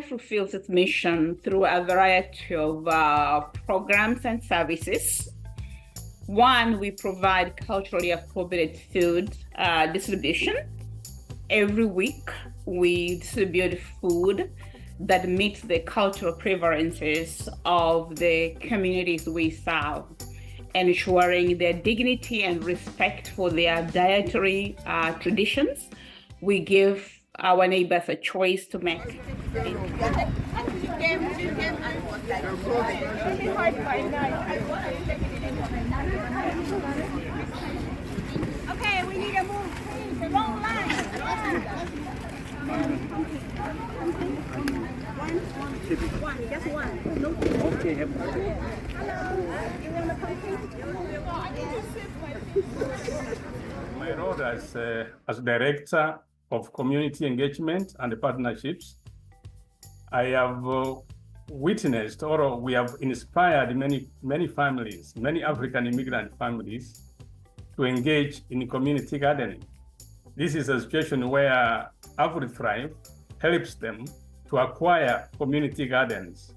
fulfills its mission through a variety of programs and services. One, we provide culturally appropriate food distribution. Every week, we distribute food that meets the cultural preferences of the communities we serve, ensuring their dignity and respect for their dietary traditions. We give our neighbors a choice to make. Okay, we need to move. The wrong line. One, just one. No. Okay. Hello. You want to come? My role as Director of Community Engagement and Partnerships, I have witnessed, or we have inspired many families, many African immigrant families, to engage in community gardening. This is a situation where AfriThrive helps them to acquire community gardens,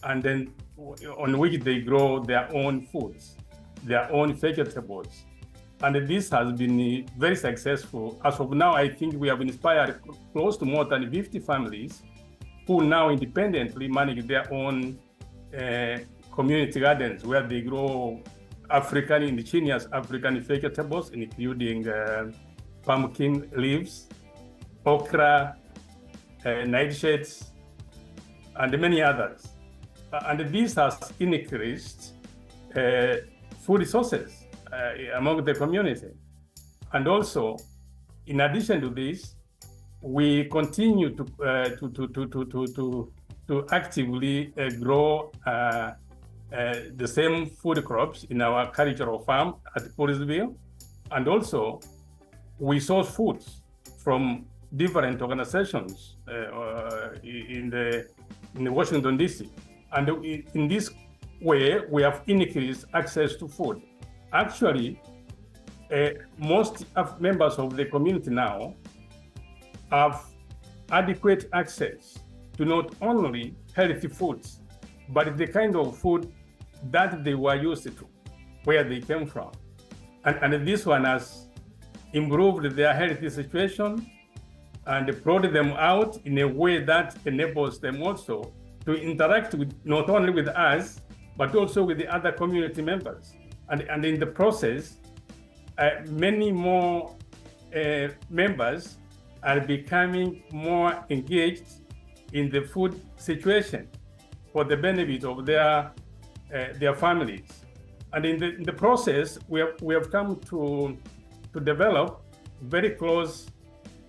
and then on which they grow their own foods, their own vegetables. And this has been very successful. As of now, I think we have inspired close to more than 50 families who now independently manage their own community gardens where they grow indigenous African vegetables, including pumpkin leaves, okra, nightshades, and many others. And this has increased food resources among the community. And also, in addition to this, we continue to actively grow the same food crops in our cultural farm at Purrisville. And also, we source foods from different organizations in Washington, D.C. And in this way, we have increased access to food. Actually, most members of the community now have adequate access to not only healthy foods, but the kind of food that they were used to, where they came from. And this one has improved their healthy situation and brought them out in a way that enables them also to interact with not only with us, but also with the other community members. And in the process, many more members are becoming more engaged in the food situation for the benefit of their families. And in the process, we have come to develop very close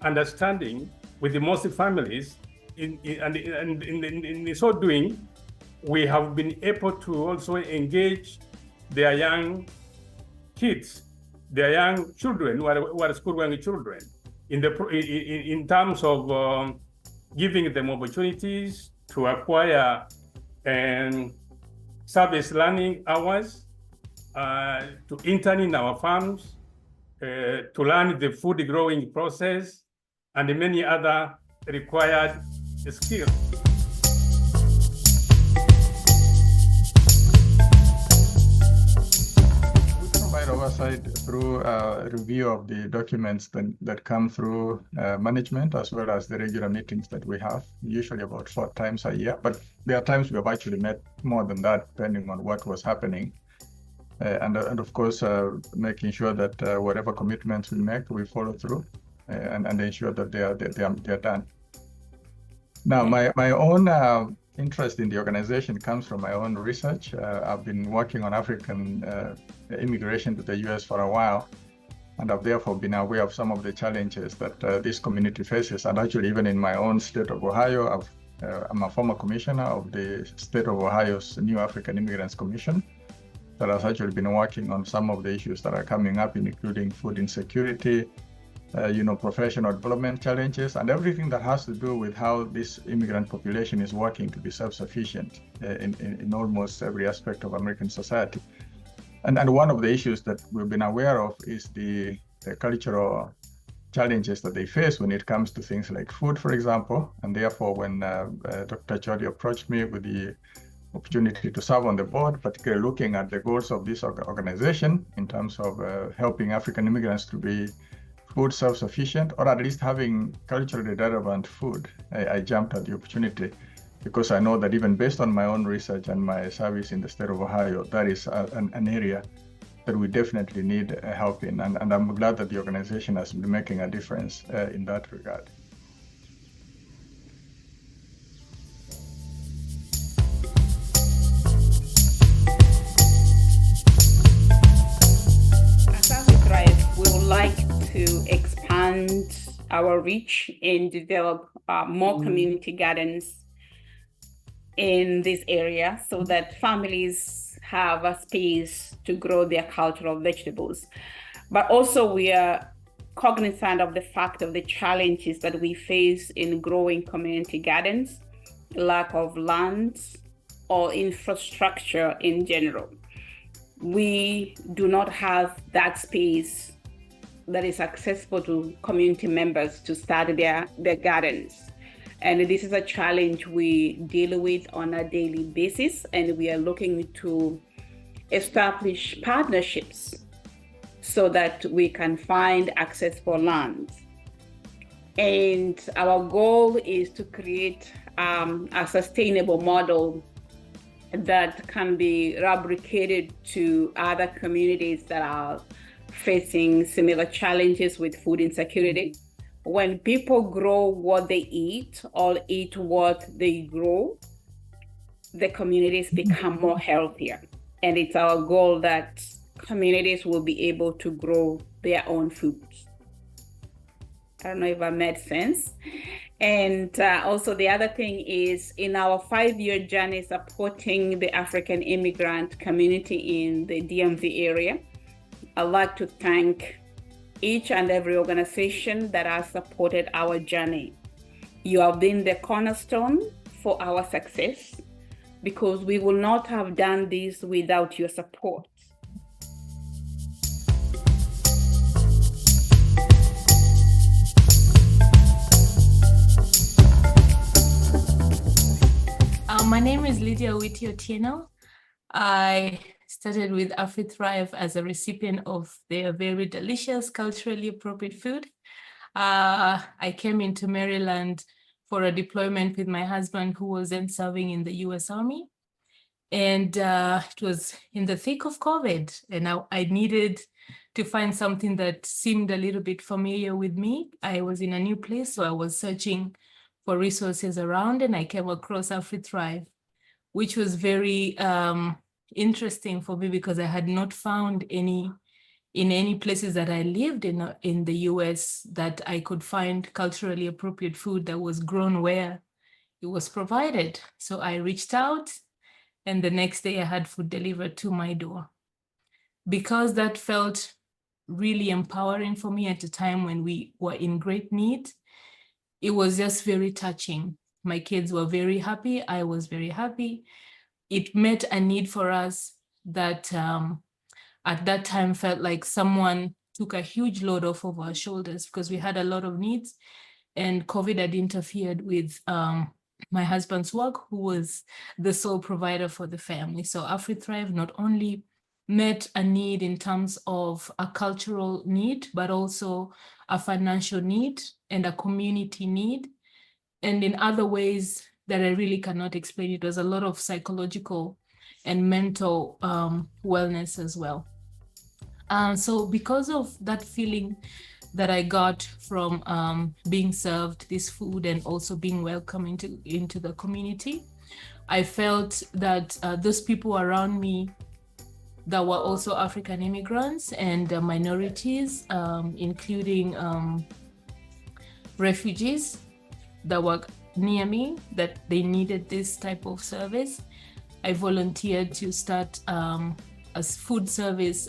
understanding with the most families. And in so doing, we have been able to also engage their young kids, their young children who are school-going children, in terms of giving them opportunities to acquire service learning hours, to intern in our farms, to learn the food growing process, and many other required skills. We provide oversight through a review of the documents that come through management, as well as the regular meetings that we have, usually about 4 times a year. But there are times we have actually met more than that, depending on what was happening. And of course, making sure that whatever commitments we make, we follow through and ensure that they are done. Now, my own interest in the organization comes from my own research. I've been working on African immigration to the US for a while, and I've therefore been aware of some of the challenges that this community faces. And actually, even in my own state of Ohio, I'm a former commissioner of the state of Ohio's New African Immigrants Commission that has actually been working on some of the issues that are coming up, including food insecurity, professional development challenges, and everything that has to do with how this immigrant population is working to be self-sufficient in almost every aspect of American society. And one of the issues that we've been aware of is the cultural challenges that they face when it comes to things like food, for example. And therefore, when Dr. Chodi approached me with the opportunity to serve on the board, particularly looking at the goals of this organization in terms of helping African immigrants to be food self-sufficient, or at least having culturally relevant food, I jumped at the opportunity because I know that even based on my own research and my service in the state of Ohio, that is an area that we definitely need help in. And I'm glad that the organization has been making a difference in that regard. As AfriThrive, we would like to expand our reach and develop more community gardens in this area so that families have a space to grow their cultural vegetables. But also we are cognizant of the fact of the challenges that we face in growing community gardens, lack of land or infrastructure in general. We do not have that space that is accessible to community members to start their gardens. And this is a challenge we deal with on a daily basis, and we are looking to establish partnerships so that we can find access for land. And our goal is to create a sustainable model that can be replicated to other communities that are facing similar challenges with food insecurity. When people grow what they eat or eat what they grow, the communities become more healthier. And it's our goal that communities will be able to grow their own foods. I don't know if that made sense. And also the other thing is, in our 5-year journey supporting the African immigrant community in the DMV area, I'd like to thank each and every organization that has supported our journey. You have been the cornerstone for our success, because we will not have done this without your support. My name is Lydia Witi Otieno. I started with AfriThrive as a recipient of their very delicious, culturally appropriate food. I came into Maryland for a deployment with my husband, who was then serving in the US Army. And it was in the thick of COVID, and I needed to find something that seemed a little bit familiar with me. I was in a new place, so I was searching for resources around, and I came across AfriThrive, which was very interesting for me because I had not found in any places that I lived in the US that I could find culturally appropriate food that was grown where it was provided. So I reached out, and the next day I had food delivered to my door. Because that felt really empowering for me at a time when we were in great need, it was just very touching. My kids were very happy. I was very happy. It met a need for us that at that time felt like someone took a huge load off of our shoulders, because we had a lot of needs, and COVID had interfered with my husband's work, who was the sole provider for the family. So AfriThrive not only met a need in terms of a cultural need, but also a financial need and a community need. And in other ways that I really cannot explain, it was a lot of psychological and mental wellness as well. So because of that feeling that I got from being served this food and also being welcome into the community, I felt that those people around me that were also African immigrants and minorities, including refugees that were near me, that they needed this type of service. I volunteered to start a food service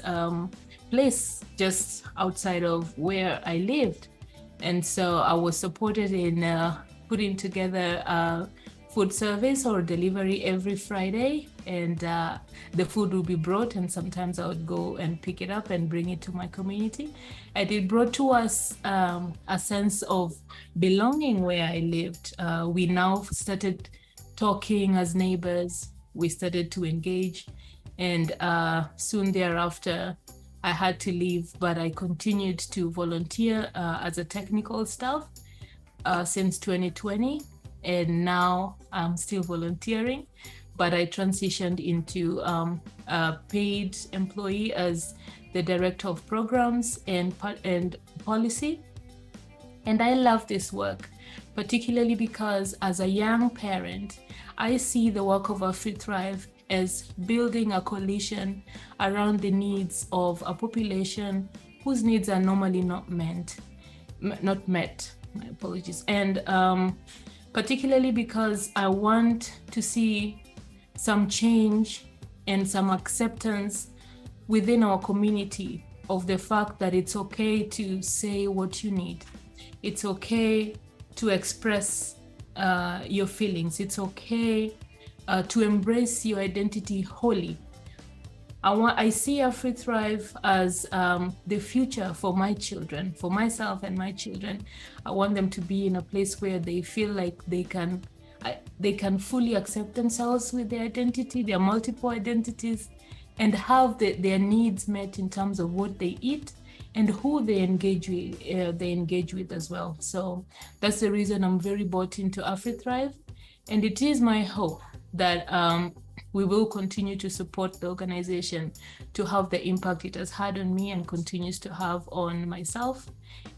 place just outside of where I lived. And so I was supported in putting together a food service or delivery every Friday and the food would be brought, and sometimes I would go and pick it up and bring it to my community. And it brought to us a sense of belonging where I lived. We now started talking as neighbors. We started to engage, and soon thereafter, I had to leave, but I continued to volunteer as a technical staff since 2020, and now I'm still volunteering, but I transitioned into a paid employee as the Director of Programs and Policy. And I love this work, particularly because as a young parent, I see the work of AfriThrive as building a coalition around the needs of a population whose needs are normally not met. My apologies. And particularly because I want to see some change and some acceptance within our community of the fact that it's okay to say what you need. It's okay to express your feelings. It's okay to embrace your identity wholly. I see AfriThrive as the future for my children, for myself and my children. I want them to be in a place where they feel like they can fully accept themselves with their identity, their multiple identities, and have their needs met in terms of what they eat and who they engage with as well. So that's the reason I'm very bought into AfriThrive, and it is my hope that we will continue to support the organization to have the impact it has had on me and continues to have on myself,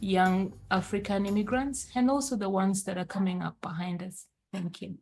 young African immigrants, and also the ones that are coming up behind us. Thank you.